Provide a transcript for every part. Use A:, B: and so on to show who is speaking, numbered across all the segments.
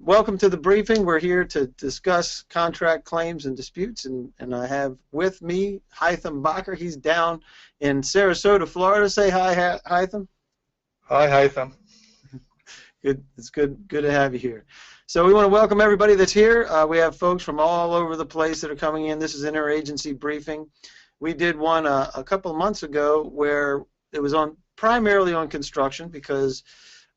A: Welcome to the briefing. We're here to discuss contract claims and disputes, and I have with me Hytham Bakr. He's down in Sarasota, Florida. Say hi, Hytham.
B: Hi, Hytham.
A: Good. It's good to have you here. So we want to welcome everybody that's here. We have folks from all over the place that are coming in. This is interagency briefing. We did one a couple of months ago where it was primarily on construction because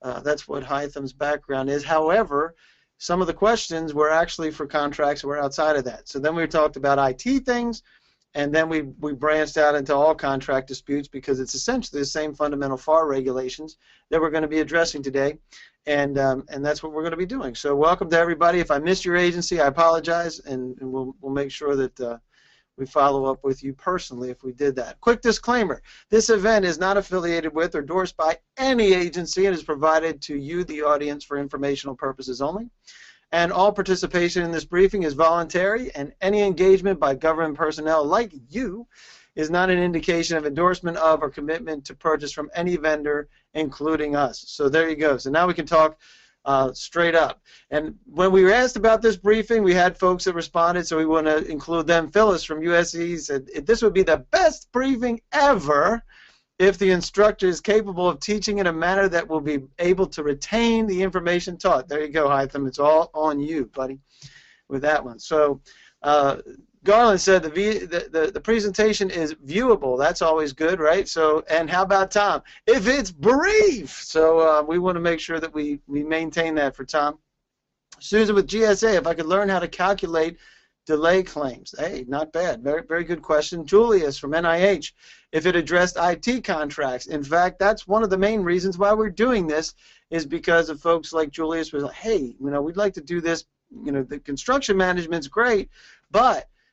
A: that's what Hytham's background is. However, some of the questions were actually for contracts that were outside of that. So then we talked about IT things, and then we branched out into all contract disputes because it's essentially the same fundamental FAR regulations that we're going to be addressing today, and that's what we're going to be doing. So welcome to everybody. If I missed your agency, I apologize, and we'll make sure that we follow up with you personally if we did that. Quick disclaimer, this event is not affiliated with or endorsed by any agency and is provided to you, the audience, for informational purposes only. And all participation in this briefing is voluntary, and any engagement by government personnel like you is not an indication of endorsement of or commitment to purchase from any vendor, including us. So there you go. So now we can talk straight up. And when we were asked about this briefing, we had folks that responded, so we want to include them. Phyllis from USC said, this would be the best briefing ever if the instructor is capable of teaching in a manner that will be able to retain the information taught. There you go, Hytham. It's all on you, buddy, with that one. So Garland said the presentation is viewable. That's always good, right? So, and how about Tom? If it's brief. So we want to make sure that we maintain that for Tom. Susan with GSA, if I could learn how to calculate delay claims. Hey, not bad. Very, very good question. Julius from NIH, if it addressed IT contracts. In fact, that's one of the main reasons why we're doing this is because of folks like Julius was like, hey, we'd like to do this. The construction management's great,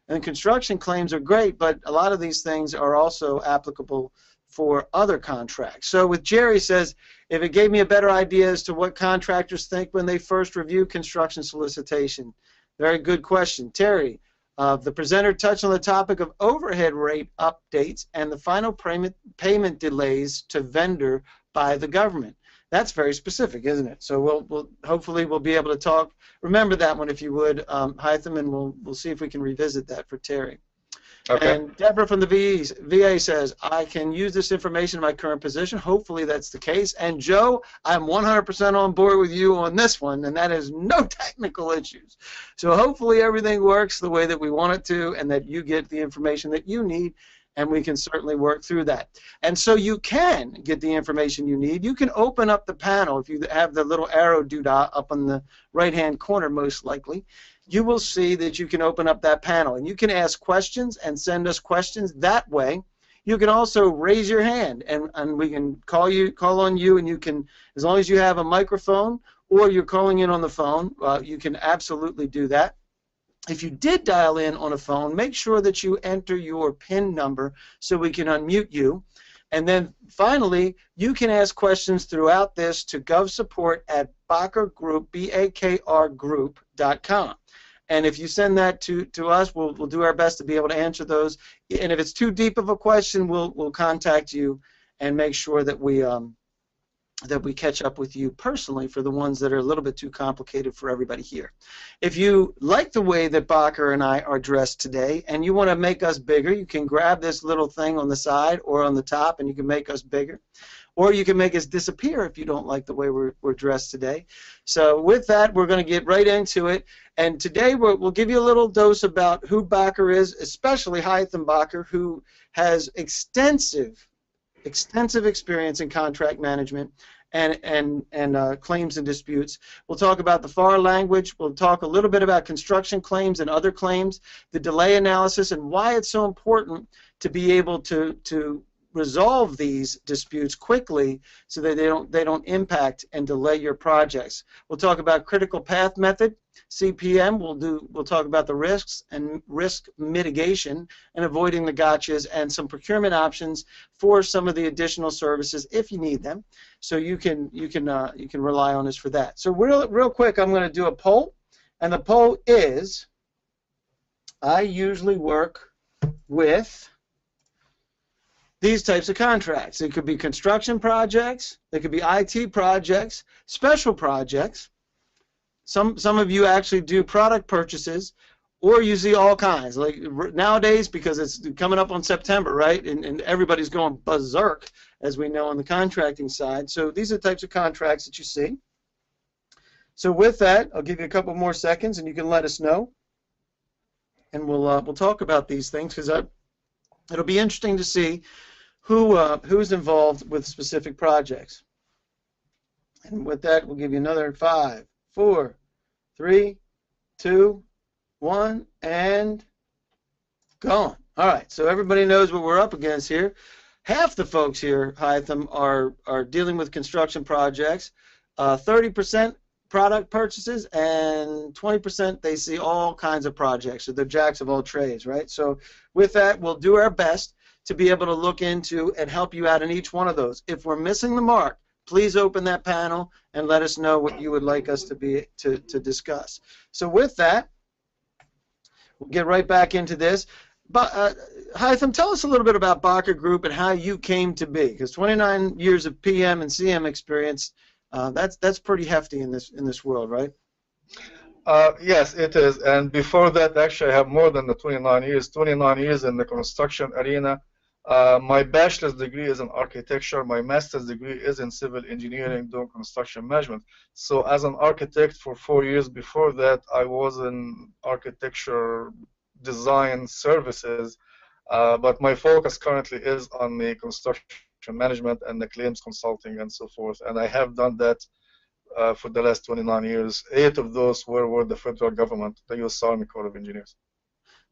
A: and construction claims are great, but a lot of these things are also applicable for other contracts. So with Jerry says, if it gave me a better idea as to what contractors think when they first review construction solicitation. Very good question. Terry, the presenter touched on the topic of overhead rate updates and the final payment delays to vendor by the government. That's very specific, isn't it? So hopefully we'll be able to talk. Remember that one if you would, Hytham, and we'll see if we can revisit that for Terry. Okay. And Deborah from the VA says, I can use this information in my current position. Hopefully that's the case. And Joe, I'm 100% on board with you on this one, and that is no technical issues. So hopefully everything works the way that we want it to and that you get the information that you need, and we can certainly work through that. And so you can get the information you need. You can open up the panel if you have the little arrow doodah up on the right-hand corner most likely. You will see that you can open up that panel, and you can ask questions and send us questions that way. You can also raise your hand, and we can call on you, and you can, as long as you have a microphone or you're calling in on the phone, you can absolutely do that. If you did dial in on a phone, make sure that you enter your PIN number so we can unmute you. And then finally, you can ask questions throughout this to govsupport@bakrgroup, BAKRgroup.com. And if you send that to us, we'll do our best to be able to answer those. And if it's too deep of a question, we'll contact you and make sure that we catch up with you personally for the ones that are a little bit too complicated for everybody here. If you like the way that Bakr and I are dressed today and you want to make us bigger, you can grab this little thing on the side or on the top and you can make us bigger. Or you can make us disappear if you don't like the way we're dressed today. So with that, we're going to get right into it. And today we'll give you a little dose about who Bakr is, especially Hytham Bakr, who has extensive experience in contract management and claims and disputes. We'll talk about the FAR language. We'll talk a little bit about construction claims and other claims, the delay analysis, and why it's so important to be able to resolve these disputes quickly so that they don't impact and delay your projects. We'll talk about critical path method, CPM. We'll talk about the risks and risk mitigation and avoiding the gotchas, and some procurement options for some of the additional services if you need them. So you can rely on us for that. So real quick, I'm going to do a poll, and the poll is: I usually work with these types of contracts. It could be construction projects, they could be IT projects, special projects, some of you actually do product purchases, or you see all kinds. Like nowadays, because it's coming up on September, right? And everybody's going berserk, as we know on the contracting side. So these are the types of contracts that you see. So with that, I'll give you a couple more seconds, and you can let us know, and we'll talk about these things, because it'll be interesting to see who's involved with specific projects. And with that, we'll give you another 5, 4, 3, 2, 1, and gone. All right, so everybody knows what we're up against here. Half the folks here, Hytham, are dealing with construction projects. 30% product purchases, and 20% they see all kinds of projects. So they're jacks of all trades, right? So with that, we'll do our best to be able to look into and help you out in each one of those. If we're missing the mark, please open that panel and let us know what you would like us to discuss. So with that, we'll get right back into this. But Hytham, tell us a little bit about Bakr Group and how you came to be, because 29 years of PM and CM experience, that's pretty hefty in this world, right?
B: Yes, it is. And before that, actually, I have more than the 29 years. 29 years in the construction arena. My bachelor's degree is in architecture. My master's degree is in civil engineering, doing construction management. So as an architect for 4 years before that, I was in architecture design services. But my focus currently is on the construction management and the claims consulting and so forth. And I have done that for the last 29 years. 8 of those were the federal government, the U.S. Army Corps of Engineers.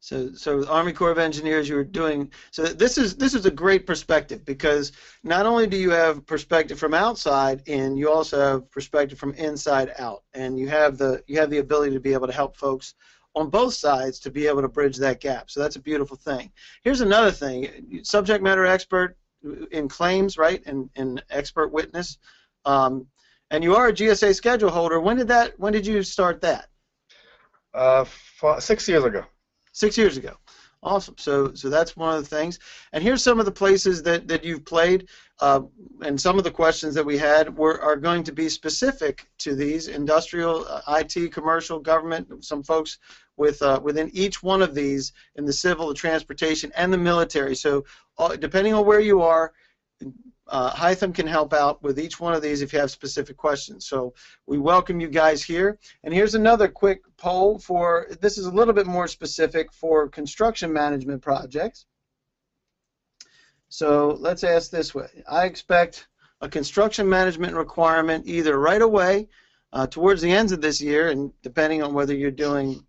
A: So the Army Corps of Engineers, you were doing. So this is a great perspective, because not only do you have perspective from outside in, you also have perspective from inside out, and you have the ability to be able to help folks on both sides to be able to bridge that gap. So that's a beautiful thing. Here's another thing: subject matter expert in claims, right? And expert witness. And you are a GSA schedule holder. When did you start that?
B: 6 years ago.
A: 6 years ago. Awesome. So that's one of the things. And here's some of the places that you've played, and some of the questions that we had are going to be specific to these: industrial, IT, commercial, government. Some folks within each one of these, in the civil, the transportation, and the military. So depending on where you are, Hytham can help out with each one of these if you have specific questions. So we welcome you guys here. And here's another quick poll for, this is a little bit more specific for construction management projects. So let's ask this way: I expect a construction management requirement either right away, towards the ends of this year, and depending on whether you're doing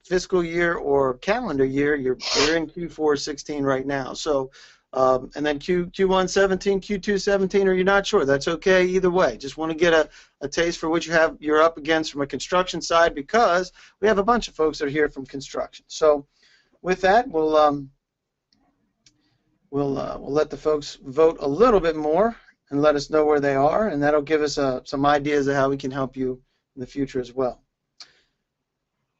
A: fiscal year or calendar year, you're in Q4 16 right now. So and then Q1 17, Q2 17, or you're not sure. That's okay either way. Just want to get a taste for what you're up against from a construction side, because we have a bunch of folks that are here from construction. So with that, we'll let the folks vote a little bit more and let us know where they are, and that'll give us some ideas of how we can help you in the future as well.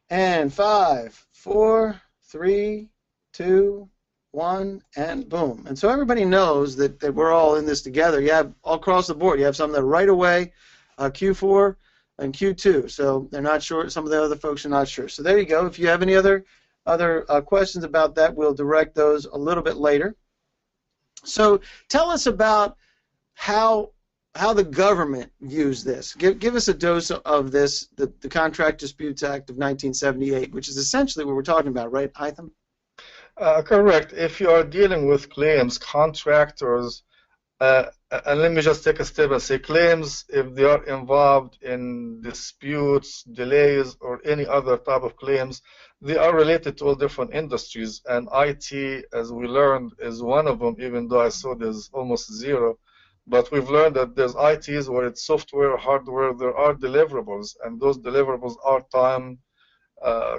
A: And 5, 4, 3, 2, 1, and boom. And so everybody knows that we're all in this together. You have all across the board. You have some that are right away, Q4 and Q2. So they're not sure. Some of the other folks are not sure. So there you go. If you have any other questions about that, we'll direct those a little bit later. So tell us about how the government views this. Give us a dose of this, the Contract Disputes Act of 1978, which is essentially what we're talking about, right, Hytham?
B: Correct. If you are dealing with claims, contractors, and let me just take a step and say claims, if they are involved in disputes, delays, or any other type of claims, they are related to all different industries, and IT, as we learned, is one of them, even though I saw there's almost zero. But we've learned that there's ITs where it's software, hardware, there are deliverables, and those deliverables are time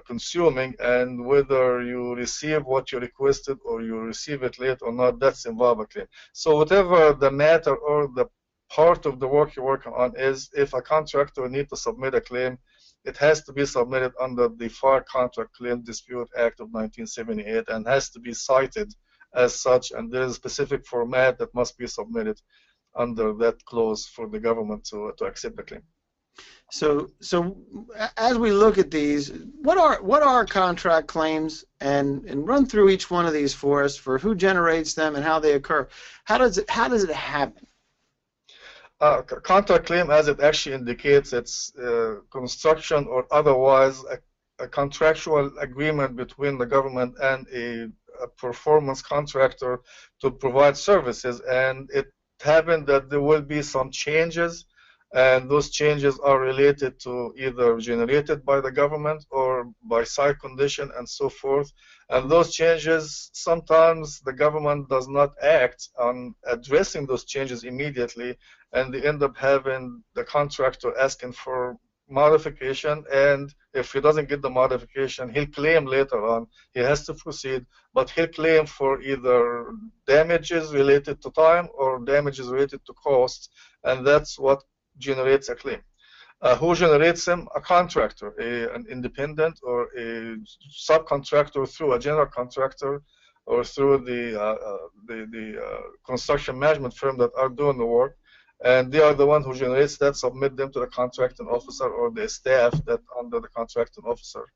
B: consuming, and whether you receive what you requested or you receive it late or not, that's involved a claim. So whatever the matter or the part of the work you're working on is, if a contractor needs to submit a claim, it has to be submitted under the Fire Contract Claim Dispute Act of 1978 and has to be cited as such, and there is a specific format that must be submitted under that clause for the government to accept the claim.
A: So as we look at these, what are contract claims, and run through each one of these for us, for who generates them and how they occur. How does it happen?
B: Contract claim, as it actually indicates, it's construction or otherwise a contractual agreement between the government and a performance contractor to provide services, and it happened that there will be some changes, and those changes are related to either generated by the government or by site condition and so forth. And those changes, sometimes the government does not act on addressing those changes immediately, and they end up having the contractor asking for modification, and if he doesn't get the modification, he'll claim later on. He has to proceed, but he'll claim for either damages related to time or damages related to costs, and that's what generates a claim. Who generates them? A contractor, an independent or a subcontractor through a general contractor or through the construction management firm that are doing the work. And they are the one who generates that, submit them to the contracting officer or the staff that under the contracting officer.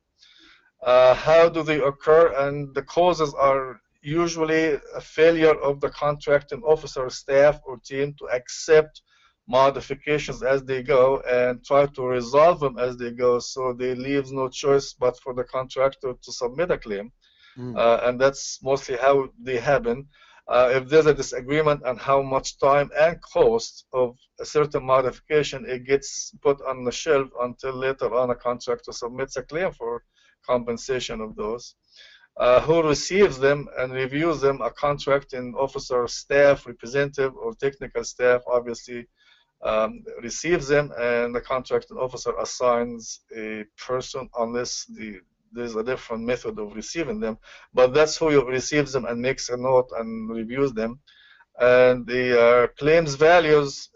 B: How do they occur? And the causes are usually a failure of the contracting officer, staff, or team to accept modifications as they go and try to resolve them as they go, so they leave no choice but for the contractor to submit a claim. And that's mostly how they happen. If there's a disagreement on how much time and cost of a certain modification, it gets put on the shelf until later on a contractor submits a claim for compensation of those. Who receives them and reviews them? A contracting officer, staff, representative, or technical staff obviously receives them, and the contracting officer assigns a person, unless there's a different method of receiving them, but that's who receives them and makes a note and reviews them. And the claims values,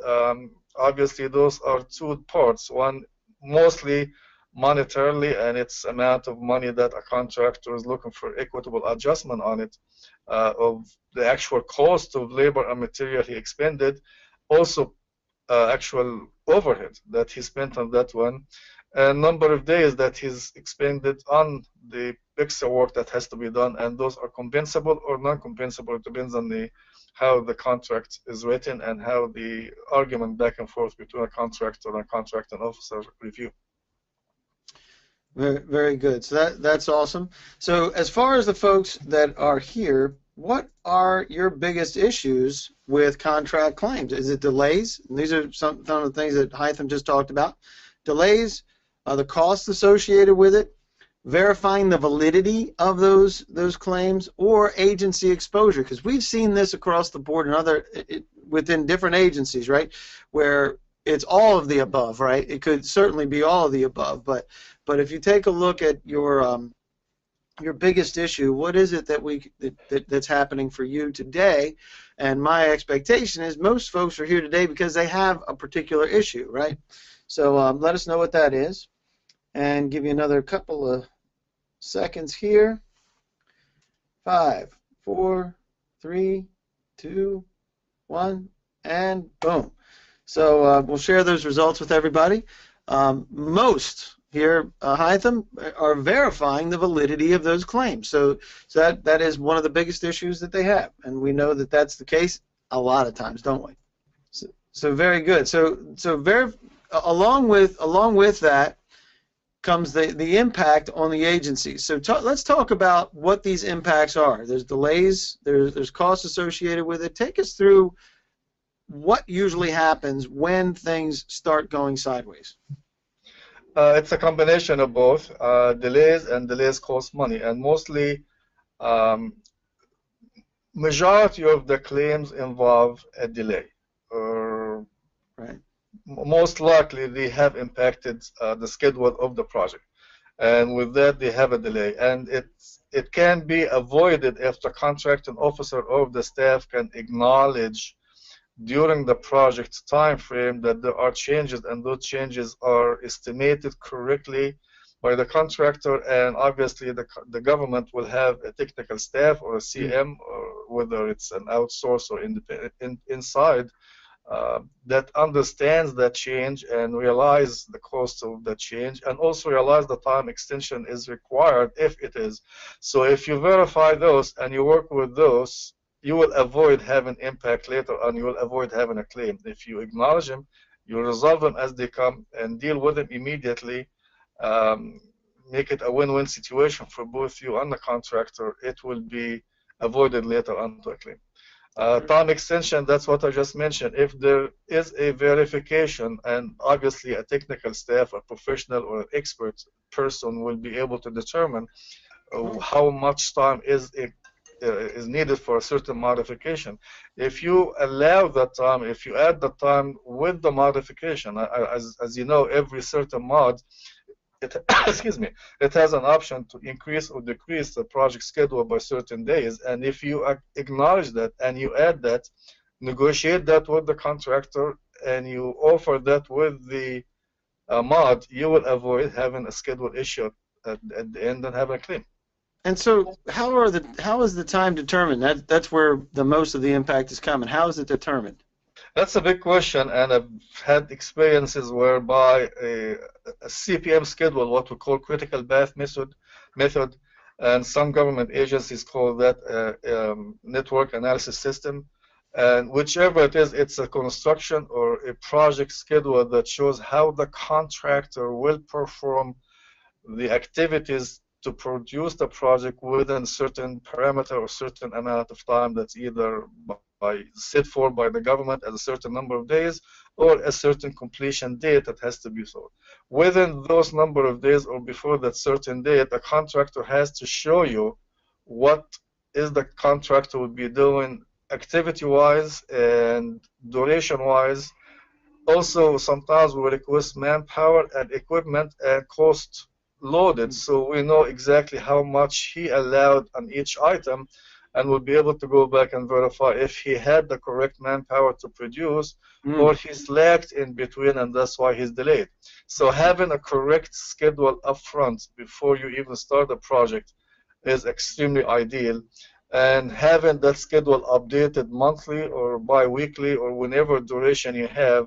B: obviously those are two parts. One, mostly monetarily, and it's amount of money that a contractor is looking for equitable adjustment on it, of the actual cost of labor and material he expended, also actual overhead that he spent on that one, and number of days that he's expended on the extra work that has to be done, and those are compensable or non-compensable. It depends on how the contract is written and how the argument back and forth between a contractor and a contracting officer review.
A: Very, very good. So that's awesome. So as far as the folks that are here, what are your biggest issues with contract claims? Is it delays? And these are some of the things that Hytham just talked about. Delays, the costs associated with it, verifying the validity of those claims, or agency exposure, because we've seen this across the board in within different agencies, right, where it's all of the above, right? It could certainly be all of the above, but if you take a look at your biggest issue, what is it that's happening for you today? And my expectation is most folks are here today because they have a particular issue, right? So let us know what that is, and give you another couple of seconds here. 5, 4, 3, 2, 1, and boom. So we'll share those results with everybody. Most here, Hytham, are verifying the validity of those claims. So that is one of the biggest issues that they have, and we know that that's the case a lot of times, don't we? So very good. So along with that comes the impact on the agency. So let's talk about what these impacts are. There's delays. There's costs associated with it. Take us through what usually happens when things start going sideways.
B: It's a combination of both. Delays, and delays cost money, and mostly majority of the claims involve a delay.
A: Right.
B: Most likely they have impacted the schedule of the project, and with that they have a delay, and it can be avoided if the contracting officer or the staff can acknowledge during the project time frame that there are changes, and those changes are estimated correctly by the contractor, and obviously the government will have a technical staff or a CM, or whether it's an outsource or independent inside, that understands that change and realize the cost of that change, and also realize the time extension is required if it is. So if you verify those and you work with those, you will avoid having impact later on. You will avoid having a claim. If you acknowledge them, you resolve them as they come and deal with them immediately, make it a win-win situation for both you and the contractor, it will be avoided later on to a claim. Time extension, that's what I just mentioned. If there is a verification, and obviously a technical staff, a professional or an expert person will be able to determine how much time is needed for a certain modification. If you allow that time, if you add the time with the modification, as you know, every certain mod, excuse me, it has an option to increase or decrease the project schedule by certain days. And if you acknowledge that and you add that, negotiate that with the contractor, and you offer that with the mod, you will avoid having a schedule issue at the end and having a claim.
A: And so, how is the time determined? That's where the most of the impact is coming. How is it determined?
B: That's a big question, and I've had experiences whereby a CPM schedule, what we call critical path method, and some government agencies call that network analysis system. And whichever it is, it's a construction or a project schedule that shows how the contractor will perform the activities to produce the project within certain parameter or certain amount of time that's either set for by the government as a certain number of days or a certain completion date that has to be sold. Within those number of days or before that certain date, the contractor has to show you what is the contractor will be doing activity-wise and duration-wise. Also, sometimes we request manpower and equipment and cost loaded, so we know exactly how much he allowed on each item, and we'll be able to go back and verify if he had the correct manpower to produce or he's lagged in between, and that's why he's delayed. So having a correct schedule up front before you even start the project is extremely ideal, and having that schedule updated monthly or bi-weekly or whenever duration you have,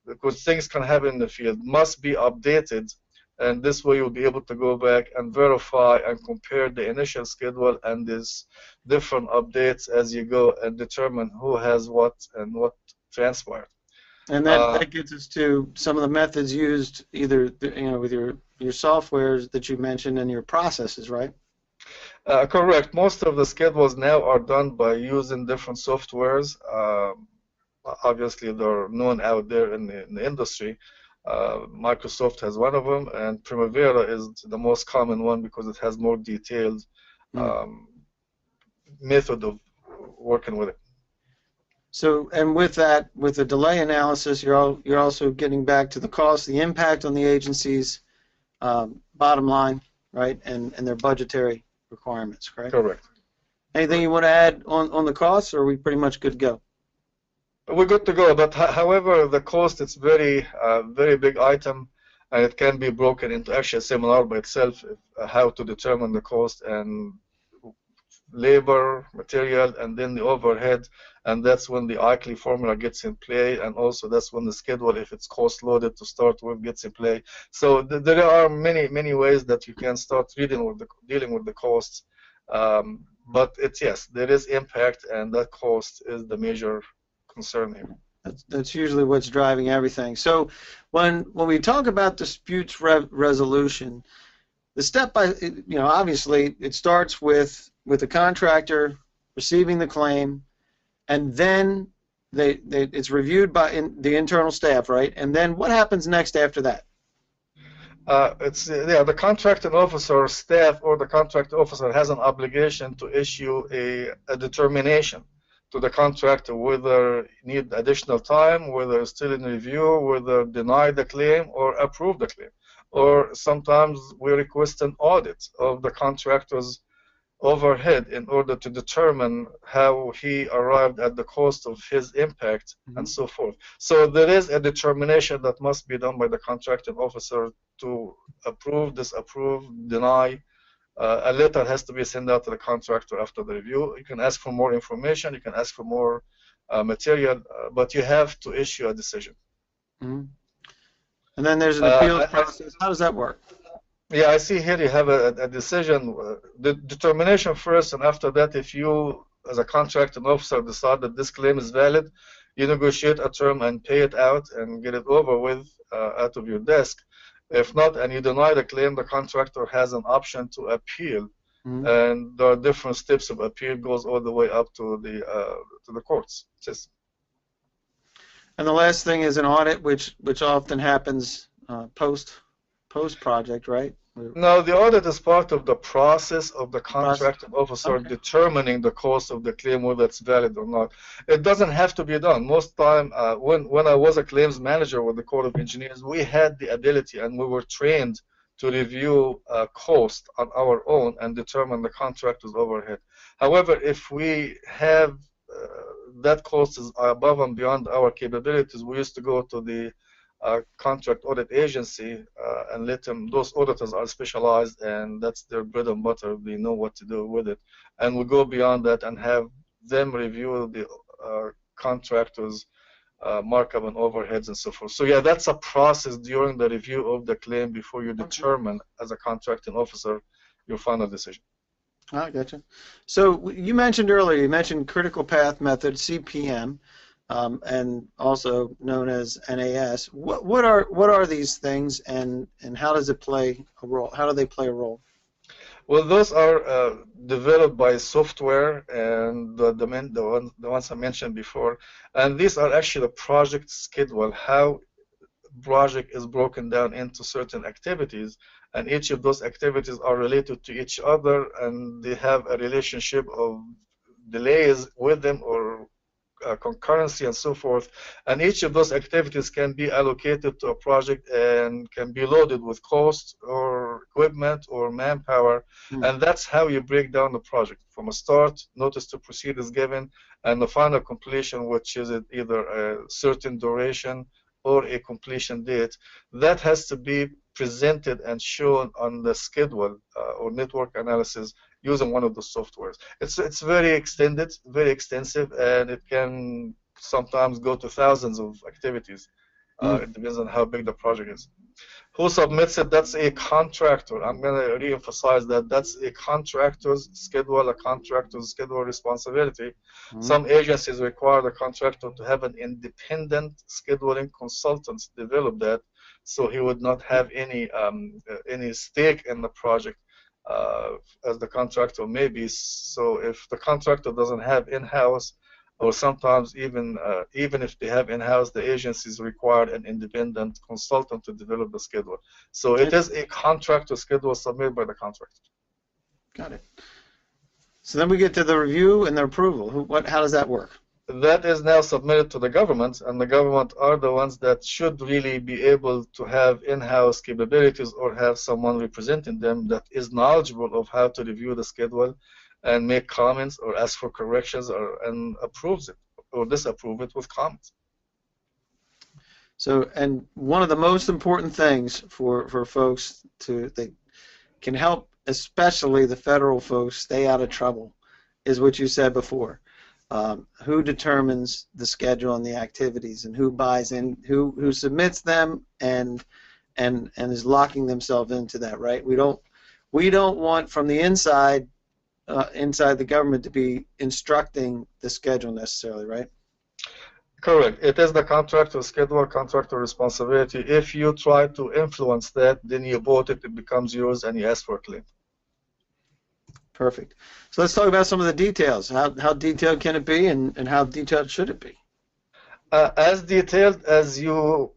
B: because things can happen in the field, must be updated. And this way you'll be able to go back and verify and compare the initial schedule and these different updates as you go and determine who has what and what transpired.
A: And that gets us to some of the methods used, either with your softwares that you mentioned and your processes, right?
B: Correct. Most of the schedules now are done by using different softwares. Obviously, they're known out there in the industry. Microsoft has one of them, and Primavera is the most common one because it has more detailed method of working with it.
A: So, and with that, with the delay analysis, you're also getting back to the cost, the impact on the agency's bottom line, right, and their budgetary requirements, correct?
B: Correct.
A: Anything you want to add on the costs, or are we pretty much good to go?
B: We're good to go, but however, the cost, it's very big item, and it can be broken into actually a seminar by itself, how to determine the cost and labor, material, and then the overhead, and that's when the ICLI formula gets in play, and also that's when the schedule, if it's cost loaded to start with, gets in play. So there are many ways that you can start dealing with the costs, but yes, there is impact, and that cost is the major concern here.
A: That's usually what's driving everything. So when we talk about disputes resolution, the step by, obviously it starts with the contractor receiving the claim, and then it's reviewed by the internal staff, right? And then what happens next after that? The contracting officer, staff, or the contract officer has an obligation to issue a determination to the contractor whether need additional time, whether it's still in review, whether deny the claim or approve the claim. Or sometimes we request an audit of the contractor's overhead in order to determine how he arrived at the cost of his impact and so forth. So there is a determination that must be done by the contracting officer to approve, disapprove, deny. A letter has to be sent out to the contractor after the review. You can ask for more information. You can ask for more
B: material, but you have to issue a decision.
A: Mm-hmm. And then there's an appeals process. How does that work?
B: Yeah, I see here you have a decision, the determination first, and after that, if you, as a contracting officer, decide that this claim is valid, you negotiate a term and pay it out and get it over with out of your desk. If not, and you deny the claim, the contractor has an option to appeal, and there are different steps of appeal, goes all the way up to the courts system.
A: And the last thing is an audit, which often happens post project, right?
B: No, the audit is part of the process of the contracting officer determining the cost of the claim, whether it's valid or not. It doesn't have to be done. Most time, when I was a claims manager with the Corps of Engineers, we had the ability and we were trained to review cost on our own and determine the contractor's overhead. However, if we have that cost is above and beyond our capabilities, we used to go to the contract audit agency and let them, those auditors are specialized and that's their bread and butter, they know what to do with it. And we go beyond that and have them review the contractors' markup and overheads and so forth. So yeah, that's a process during the review of the claim before you determine as a contracting officer your final decision.
A: I gotcha. So you mentioned earlier, you mentioned critical path method, CPM, and also known as NAS. What are these things, and how does it play a role? How do they play a role?
B: Well, those are developed by software and the ones I mentioned before, and these are actually the project schedule, how project is broken down into certain activities, and each of those activities are related to each other, and they have a relationship of delays with them or concurrency and so forth, and each of those activities can be allocated to a project and can be loaded with cost or equipment or manpower, and that's how you break down the project. From a start, notice to proceed is given, and the final completion, which is either a certain duration or a completion date, that has to be presented and shown on the schedule or network analysis using one of the softwares. It's very extended, very extensive, and it can sometimes go to thousands of activities. It depends on how big the project is. Who submits it? That's a contractor. I'm going to re-emphasize that that's a contractor's schedule, a contractor's schedule responsibility. Some agencies require the contractor to have an independent scheduling consultant develop that, so he would not have any stake in the project as the contractor may be. So if the contractor doesn't have in-house, or sometimes even if they have in-house, the agencies require an independent consultant to develop the schedule. So it is a contractor schedule submitted by the contractor.
A: Got it. So then we get to the review and the approval. How does that work?
B: That is now submitted to the government, and the government are the ones that should really be able to have in-house capabilities or have someone representing them that is knowledgeable of how to review the schedule and make comments or ask for corrections and approves it or disapprove it with comments.
A: So, and one of the most important things for folks that can help, especially the federal folks, stay out of trouble, is what you said before. Who determines the schedule and the activities, and who buys in, who submits them, and is locking themselves into that, right? We don't want from the inside the government to be instructing the schedule necessarily, right?
B: Correct. It is the contractor schedule, contractor responsibility. If you try to influence that, then you bought it, it becomes yours, and you ask for a claim.
A: Perfect. So let's talk about some of the details. How detailed can it be, and how detailed should it be?
B: As detailed as you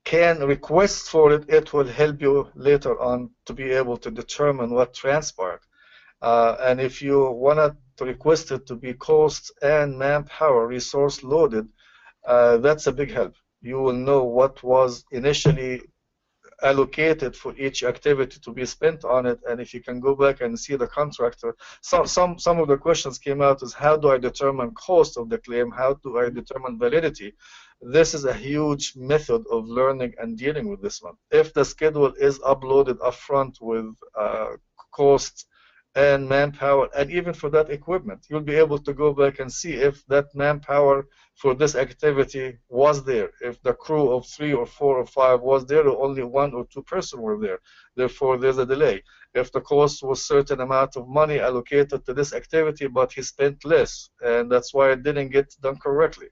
B: can request for it, it will help you later on to be able to determine what transpired. And if you wanted to request it to be cost and manpower resource loaded, that's a big help. You will know what was initially allocated for each activity to be spent on it, and if you can go back and see the contractor, some of the questions came out is how do I determine cost of the claim, how do I determine validity. This is a huge method of learning and dealing with this one. If the schedule is uploaded upfront with cost and manpower, and even for that equipment. You'll be able to go back and see if that manpower for this activity was there, if the crew of 3 or 4 or 5 was there, or only 1 or 2 person were there. Therefore, there's a delay. If the cost was certain amount of money allocated to this activity, but he spent less, and that's why it didn't get done correctly.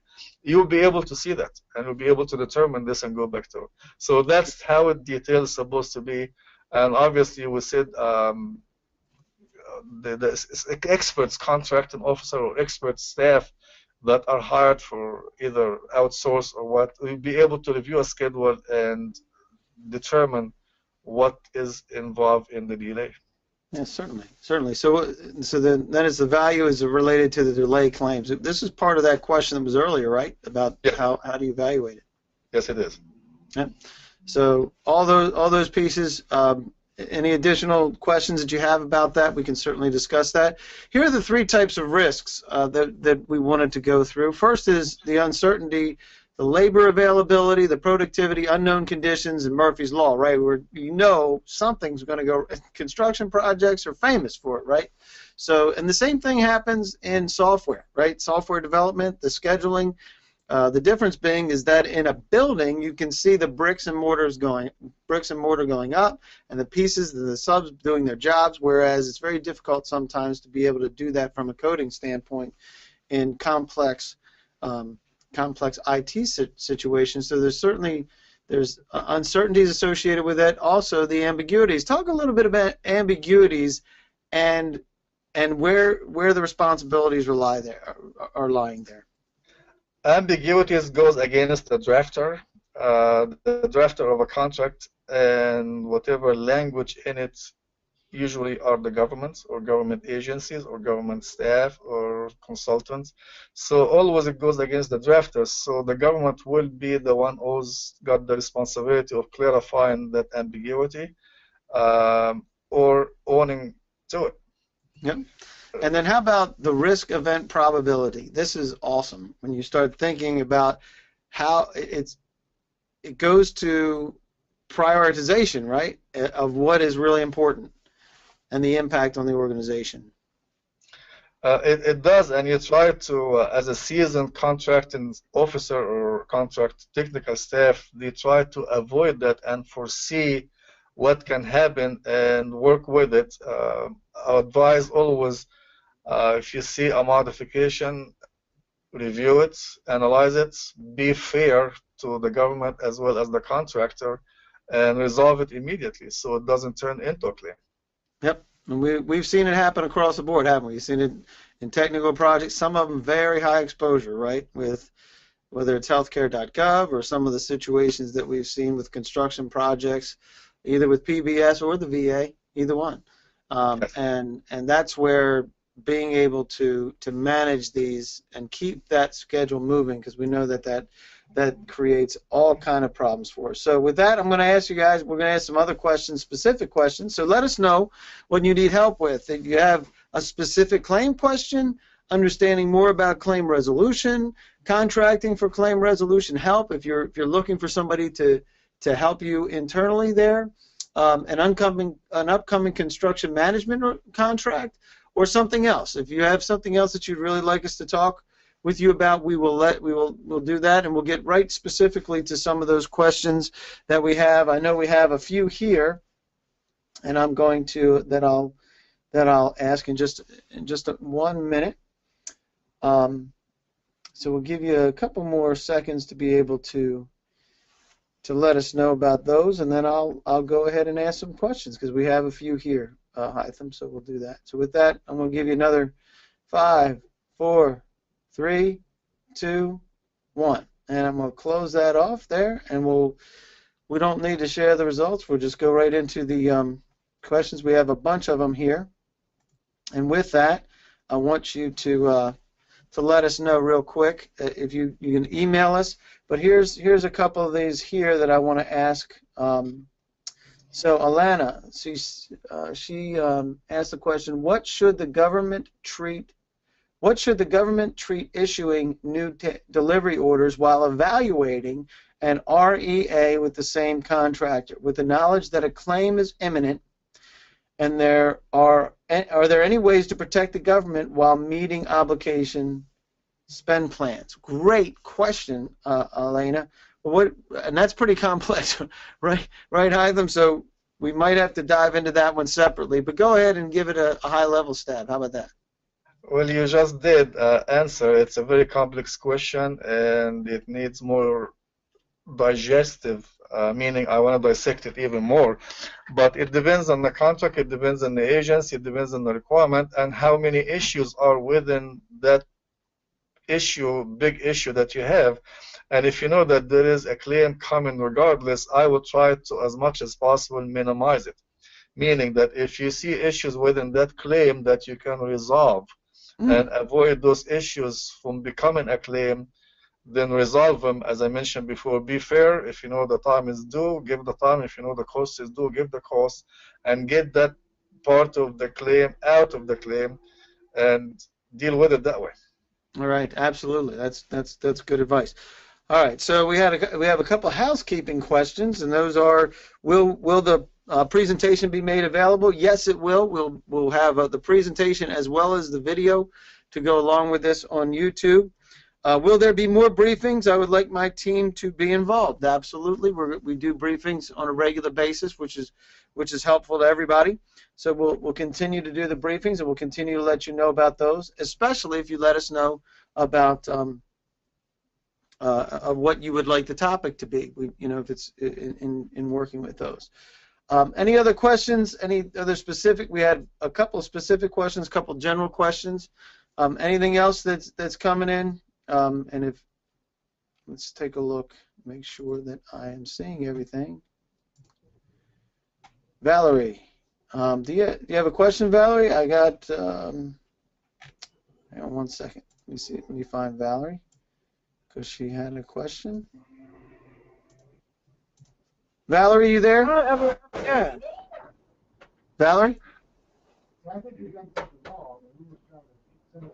B: You'll be able to see that, and you'll be able to determine this and go back to it. So that's how it detail is supposed to be. And obviously, we said the experts, contracting officer or expert staff that are hired for either outsource or what, will be able to review a schedule and determine what is involved in the delay.
A: Yes, certainly, certainly. So then it's the value is related to the delay claims. This is part of that question that was earlier, right? About how do you evaluate it?
B: Yes, it is.
A: Yeah. So all those pieces. Any additional questions that you have about that, we can certainly discuss that. Here are the 3 types of risks that we wanted to go through. First is the uncertainty, the labor availability, the productivity, unknown conditions, and Murphy's Law, right? Where you know something's going to go. Construction projects are famous for it, right? So, and the same thing happens in software, right? Software development, the scheduling. The difference being is that in a building you can see the bricks and mortar going up, and the pieces and the subs doing their jobs. Whereas it's very difficult sometimes to be able to do that from a coding standpoint in complex IT situations. So there's uncertainties associated with it. Also the ambiguities. Talk a little bit about ambiguities and where the responsibilities are lying there.
B: Ambiguities goes against the drafter of a contract, and whatever language in it usually are the governments or government agencies or government staff or consultants. So always it goes against the drafters. So the government will be the one who's got the responsibility of clarifying that ambiguity or owning to it.
A: Yep. And then how about the risk event probability? This is awesome when you start thinking about how it goes to prioritization, right, of what is really important and the impact on the organization.
B: It does, and you try to, as a seasoned contracting officer or contract technical staff, they try to avoid that and foresee what can happen and work with it. I advise always, if you see a modification, review it, analyze it, be fair to the government as well as the contractor, and resolve it immediately so it doesn't turn into a claim.
A: Yep, and we've seen it happen across the board, haven't we? You've seen it in technical projects, some of them very high exposure, right, with whether it's healthcare.gov or some of the situations that we've seen with construction projects, either with PBS or the VA, either one. And that's where being able to manage these and keep that schedule moving, because we know that creates all kind of problems for us. So with that, I'm going to ask you guys, we're going to ask some other questions, specific questions. So let us know what you need help with. If you have a specific claim question, understanding more about claim resolution, contracting for claim resolution help, if you're looking for somebody to help you internally there, an upcoming construction management contract, or something else. If you have something else that you'd really like us to talk with you about, we'll do that, and we'll get right specifically to some of those questions that we have. I know we have a few here, and I'm going to that I'll ask in just 1 minute. So we'll give you a couple more seconds to be able to let us know about those, and then I'll go ahead and ask some questions, because we have a few here, Hytham, so we'll do that. So with that, I'm going to give you another 5, 4, 3, 2, 1, and I'm going to close that off there, and we don't need to share the results. We'll just go right into the questions. We have a bunch of them here, and with that, I want you to let us know real quick. If you can email us, but here's a couple of these here that I want to ask. So Alana, she asked the question: What should the government treat issuing new delivery orders while evaluating an REA with the same contractor, with the knowledge that a claim is imminent and there are are there any ways to protect the government while meeting obligation spend plans? Great question, Elena. And that's pretty complex, right? Right, Hytham? So we might have to dive into that one separately, but go ahead and give it a high-level stab. How about that?
B: Well, you just did answer. It's a very complex question, and it needs more digestive, meaning I want to dissect it even more. But it depends on the contract, it depends on the agency, it depends on the requirement, and how many issues are within that big issue that you have. And if you know that there is a claim coming regardless, I will try to, as much as possible, minimize it. Meaning that if you see issues within that claim that you can resolve and avoid those issues from becoming a claim, then resolve them. As I mentioned before, be fair. If you know the time is due, give the time. If you know the cost is due, give the cost, and get that part of the claim out of the claim and deal with it that way.
A: All right, absolutely. That's good advice. All right, so we have a couple of housekeeping questions, and those are: Will the presentation be made available? Yes, it will. We'll have the presentation as well as the video to go along with this on YouTube. Will there be more briefings? I would like my team to be involved. Absolutely, we do briefings on a regular basis, which is helpful to everybody. So we'll continue to do the briefings, and we'll continue to let you know about those, especially if you let us know about what you would like the topic to be. If it's in working with those. Any other questions? Any other specific? We had a couple of specific questions, a couple of general questions. Anything else that's coming in? And let's take a look, make sure that I am seeing everything. Valerie, do you have a question, Valerie? I got. Hang on one second. Let me see. Let me find Valerie, because she had a question. Valerie, you there?
C: Yeah.
A: Valerie?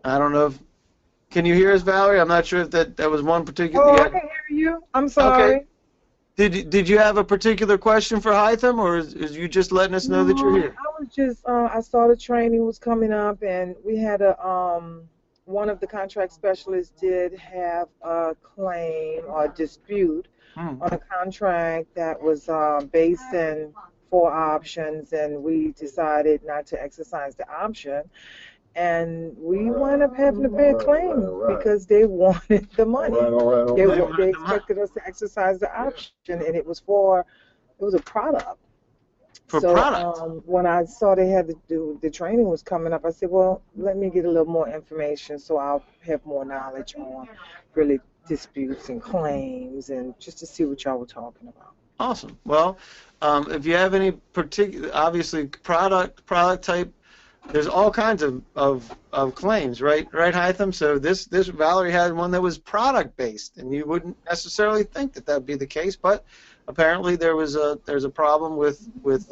A: I don't know if. Can you hear us, Valerie? I'm not sure if that was one particular.
C: Oh, I can hear you. I'm sorry.
A: Okay. Did you have a particular question for Hytham, or is you just letting us know that you're here?
C: I was just I saw the training was coming up, and we had one of the contract specialists did have a claim or dispute on a contract that was based in 4 options, and we decided not to exercise the option. And we wound up having to pay a claim because they wanted the money. They expected us to exercise the option, and it was a product. When I saw they had to do the training was coming up, I said, well, let me get a little more information so I'll have more knowledge on really disputes and claims, and just to see what y'all were talking about.
A: Awesome. Well, if you have any particular, obviously product type. There's all kinds of claims, right, Hytham? So this Valerie had one that was product based, and you wouldn't necessarily think that would be the case, but apparently there's a problem with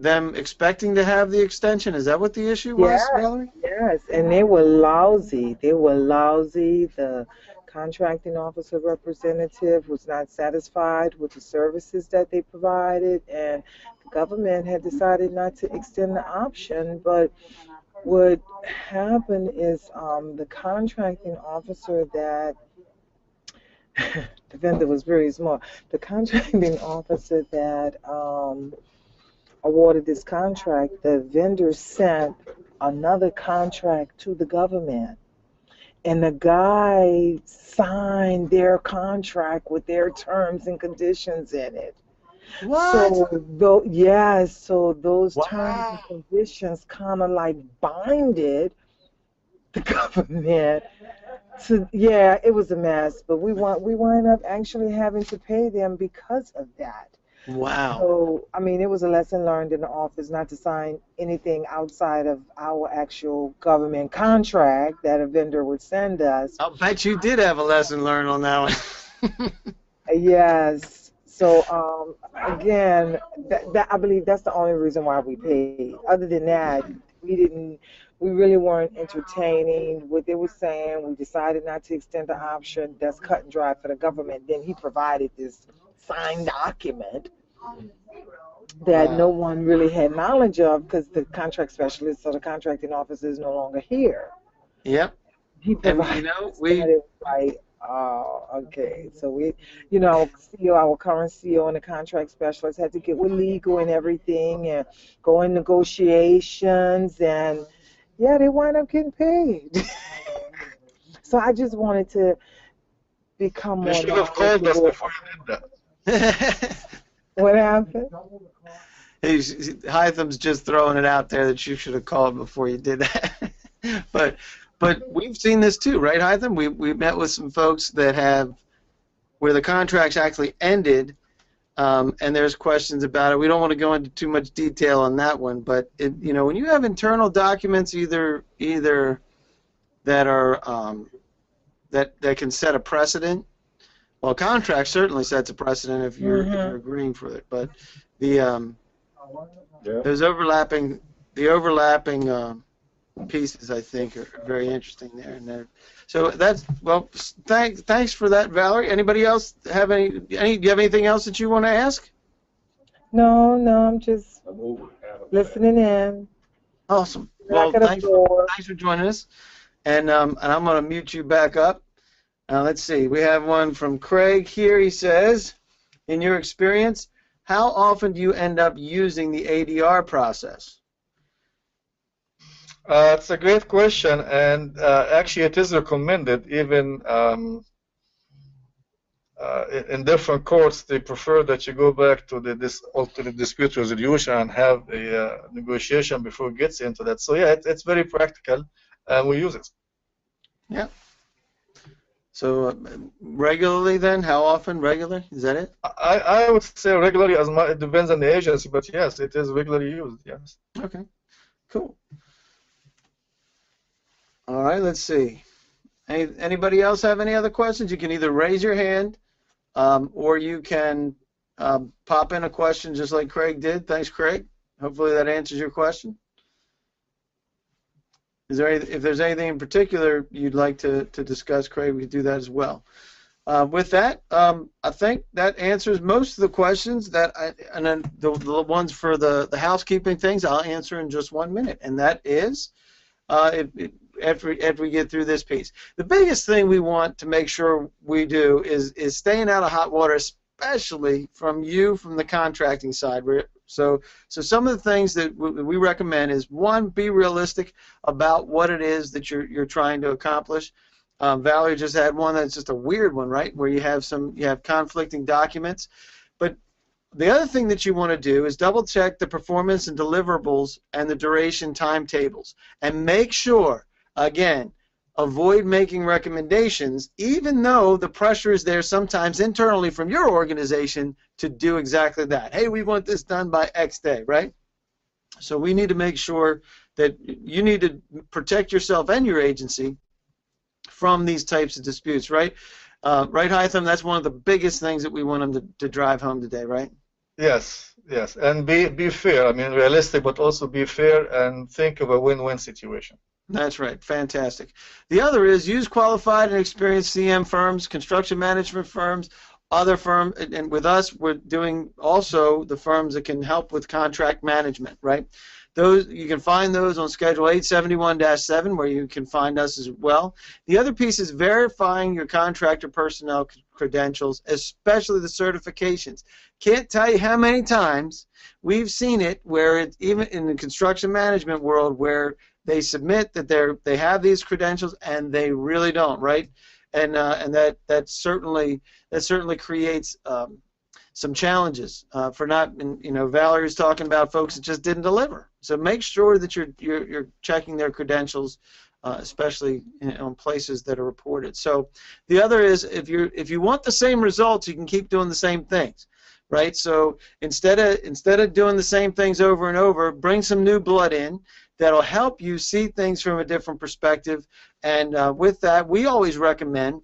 A: them expecting to have the extension. Is that what the issue was, Valerie?
C: Yes, and they were lousy. The contracting officer representative was not satisfied with the services that they provided, and the government had decided not to extend the option. But what happened is the contracting officer that the vendor was very smart. The contracting officer that awarded this contract, the vendor sent another contract to the government. And the guy signed their contract with their terms and conditions in it.
A: What?
C: So those terms and conditions kind of like binded the government. It was a mess. But we wind up actually having to pay them because of that.
A: Wow.
C: So, I mean, it was a lesson learned in the office not to sign anything outside of our actual government contract that a vendor would send us.
A: I'll bet you did have a lesson learned on that one.
C: Yes. So, again, I believe that's the only reason why we paid. Other than that, we really weren't entertaining what they were saying. We decided not to extend the option. That's cut and dry for the government. Then he provided this signed document. that no one really had knowledge of because the contract specialist or the contracting officer is no longer here.
A: Yep.
C: He
A: And
C: provided
A: we
C: that. It was like, oh, okay. So we, our CEO, our current CEO and the contract specialist had to get with legal and everything and go in negotiations, and yeah, they wind up getting paid. So I just wanted to become more
B: You should have called us
C: knowledgeable.
B: before you did that.
C: What happened?
A: Hytham's just throwing it out there that you should have called before you did that. But we've seen this too, right, Hytham? We met with some folks that have where the contracts actually ended, and there's questions about it. We don't want to go into too much detail on that one, but when you have internal documents either that are that can set a precedent. Well, a contract certainly sets a precedent if you're agreeing for it, but those overlapping pieces, I think, are very interesting there. So that's thanks for that, Valerie. Anybody else have do you have anything else that you want to ask?
C: No, I'm just listening in.
A: Awesome. Well, thanks for joining us, and I'm going to mute you back up. Let's see. We have one from Craig here. He says, in your experience, how often do you end up using the ADR process?
B: It's a great question, and actually it is recommended. Even in different courts, they prefer that you go back to this ultimate dispute resolution and have a negotiation before it gets into that. So yeah, it's very practical, and we use it.
A: Yeah. So regularly then? How often? Regular? Is that it?
B: I would say regularly, it depends on the agency, but yes, it is regularly used, yes.
A: Okay, cool. All right, let's see. Anybody else have any other questions? You can either raise your hand or you can pop in a question just like Craig did. Thanks, Craig. Hopefully that answers your question. If there's anything in particular you'd like to discuss, Craig, we could do that as well. With that, I think that answers most of the questions and then the ones for the housekeeping things I'll answer in just 1 minute, and that is after we get through this piece. The biggest thing we want to make sure we do is staying out of hot water, especially from the contracting side. So some of the things that we recommend is, one, be realistic about what it is that you're trying to accomplish. Valerie just had one that's just a weird one, right, where you have conflicting documents. But the other thing that you want to do is double check the performance and deliverables and the duration timetables, and make sure, again, avoid making recommendations, even though the pressure is there sometimes internally from your organization to do exactly that. Hey, we want this done by X day, right? So we need to make sure that you need to protect yourself and your agency from these types of disputes, right? Right, Hytham? That's one of the biggest things that we want them to drive home today, right?
B: Yes, and be fair. I mean, realistic, but also be fair and think of a win-win situation.
A: That's right. Fantastic. The other is use qualified and experienced CM firms, construction management firms, other firms, and with us, we're doing also the firms that can help with contract management, right? Those, you can find those on Schedule 871-7, where you can find us as well. The other piece is verifying your contractor personnel credentials, especially the certifications. Can't tell you how many times we've seen it where it's even in the construction management world where they submit that they have these credentials and they really don't, right? And that certainly creates some challenges for not. Valerie's talking about folks that just didn't deliver. So make sure that you're checking their credentials, especially on places that are reported. So the other is if you want the same results, you can keep doing the same things, right? So instead of doing the same things over and over, bring some new blood in that'll help you see things from a different perspective. And with that, we always recommend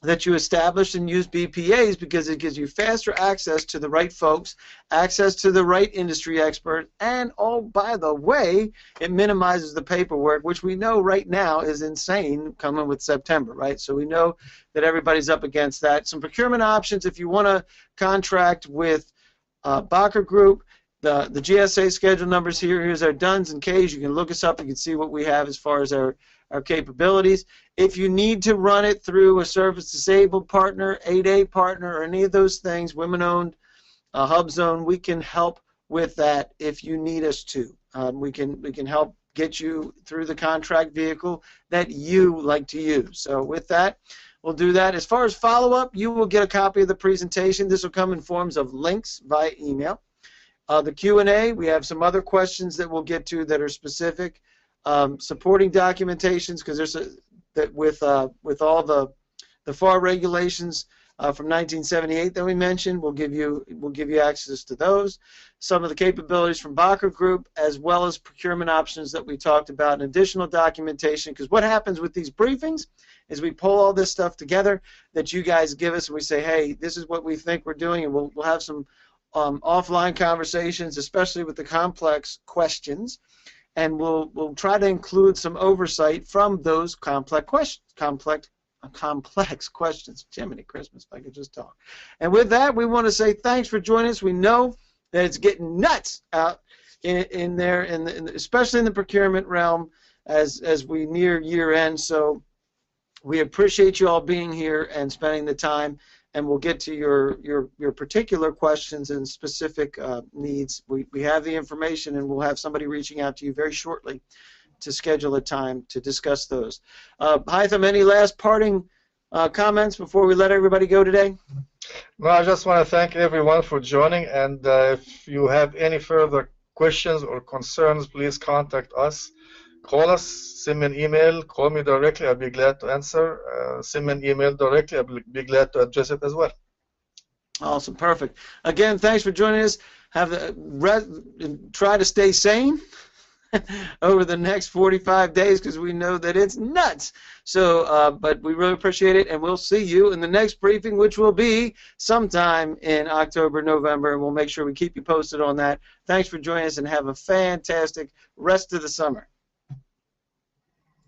A: that you establish and use BPAs because it gives you faster access to the right folks, access to the right industry expert, and, oh, by the way, it minimizes the paperwork, which we know right now is insane coming with September, right? So we know that everybody's up against that. Some procurement options if you want to contract with Bakr Group. The GSA schedule numbers here. Here's our duns and Ks. You can look us up. You can see what we have as far as our capabilities. If you need to run it through a service-disabled partner, 8A partner, or any of those things, women-owned, hub zone, we can help with that if you need us to. We can help get you through the contract vehicle that you like to use. So with that, we'll do that. As far as follow-up, you will get a copy of the presentation. This will come in forms of links via email. The Q&A, we have some other questions that we'll get to that are specific. Supporting documentations, because there's with all the FAR regulations from 1978 that we mentioned, we'll give you access to those. Some of the capabilities from Bakr Group, as well as procurement options that we talked about, and additional documentation. Because what happens with these briefings is we pull all this stuff together that you guys give us, and we say, hey, this is what we think we're doing, and we'll have some offline conversations, especially with the complex questions, and we'll try to include some oversight from those complex questions. Jiminy Christmas, if I could just talk. And with that, we want to say thanks for joining us. We know that it's getting nuts out in there, especially in the procurement realm as we near year end. So we appreciate you all being here and spending the time. And we'll get to your particular questions and specific needs. We have the information, and we'll have somebody reaching out to you very shortly to schedule a time to discuss those. Haitham, any last parting comments before we let everybody go today?
B: No, I just want to thank everyone for joining, and if you have any further questions or concerns, please contact us. Call us, send me an email, call me directly, I'll be glad to answer. Send me an email directly, I'll be glad to address it as well.
A: Awesome, perfect. Again, thanks for joining us. Try to stay sane over the next 45 days because we know that it's nuts. So, but we really appreciate it, and we'll see you in the next briefing, which will be sometime in October, November, and we'll make sure we keep you posted on that. Thanks for joining us, and have a fantastic rest of the summer.